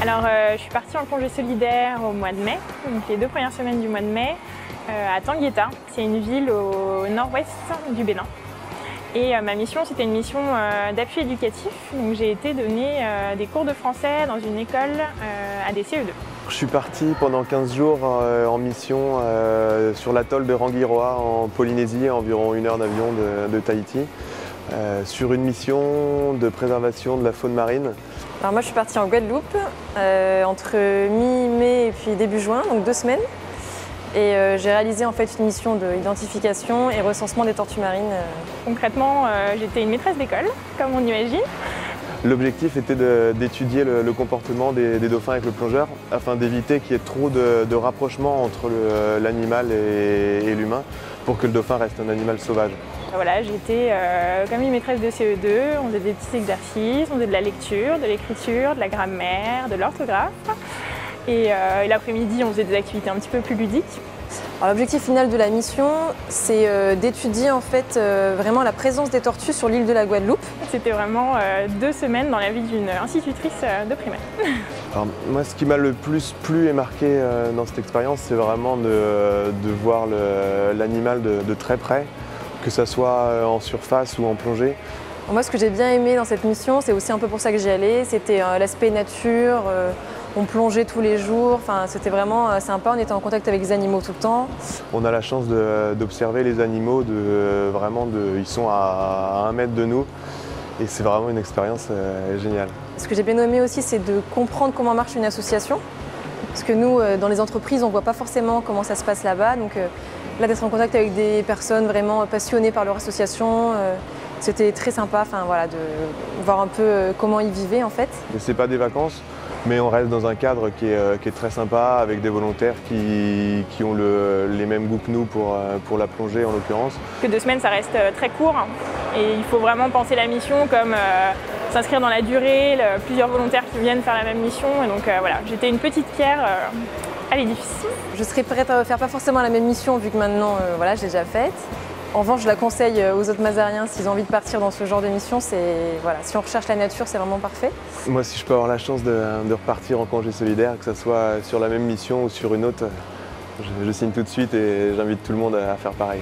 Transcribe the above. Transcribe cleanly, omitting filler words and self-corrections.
Alors, je suis partie en congé solidaire au mois de mai, donc les 2 premières semaines du mois de mai, à Tanguiéta. C'est une ville au nord-ouest du Bénin. Et ma mission, c'était une mission d'appui éducatif. Donc j'ai été donner des cours de français dans une école à des CE2. Je suis parti pendant 15 jours en mission sur l'atoll de Rangiroa en Polynésie, à environ 1 heure d'avion de Tahiti, sur une mission de préservation de la faune marine. Alors moi je suis partie en Guadeloupe entre mi-mai et puis début juin, donc 2 semaines. Et j'ai réalisé en fait une mission d'identification et recensement des tortues marines. Concrètement, j'étais une maîtresse d'école, comme on imagine. L'objectif était d'étudier le comportement des dauphins avec le plongeur afin d'éviter qu'il y ait trop de rapprochement entre l'animal et l'humain pour que le dauphin reste un animal sauvage. Voilà, j'étais comme une maîtresse de CE2, on faisait des petits exercices, on faisait de la lecture, de l'écriture, de la grammaire, de l'orthographe. Et l'après-midi, on faisait des activités un petit peu plus ludiques. L'objectif final de la mission, c'est d'étudier en fait vraiment la présence des tortues sur l'île de la Guadeloupe. C'était vraiment 2 semaines dans la vie d'une institutrice de primaire. Alors, moi, ce qui m'a le plus plu et marqué dans cette expérience, c'est vraiment de voir l'animal de très près, que ce soit en surface ou en plongée. Moi, ce que j'ai bien aimé dans cette mission, c'est aussi un peu pour ça que j'y allais, c'était l'aspect nature. On plongeait tous les jours, enfin, c'était vraiment sympa, on était en contact avec les animaux tout le temps. On a la chance d'observer les animaux, ils sont à 1 mètre de nous et c'est vraiment une expérience géniale. Ce que j'ai bien aimé aussi, c'est de comprendre comment marche une association. Parce que nous, dans les entreprises, on ne voit pas forcément comment ça se passe là-bas. Donc là, d'être en contact avec des personnes vraiment passionnées par leur association, c'était très sympa, enfin, voilà, de voir un peu comment ils vivaient en fait. Ce n'est pas des vacances, mais on reste dans un cadre qui est très sympa, avec des volontaires qui ont les mêmes goûts que nous pour la plongée en l'occurrence. 2 semaines, ça reste très court et il faut vraiment penser la mission comme s'inscrire dans la durée, plusieurs volontaires qui viennent faire la même mission. Et donc voilà, j'étais une petite pierre à l'édifice. Je serais prête à faire pas forcément la même mission vu que maintenant voilà, je l'ai déjà faite. En revanche, je la conseille aux autres Mazariens s'ils ont envie de partir dans ce genre de mission. Voilà, si on recherche la nature, c'est vraiment parfait. Moi, si je peux avoir la chance de repartir en congé solidaire, que ce soit sur la même mission ou sur une autre, je signe tout de suite et j'invite tout le monde à faire pareil.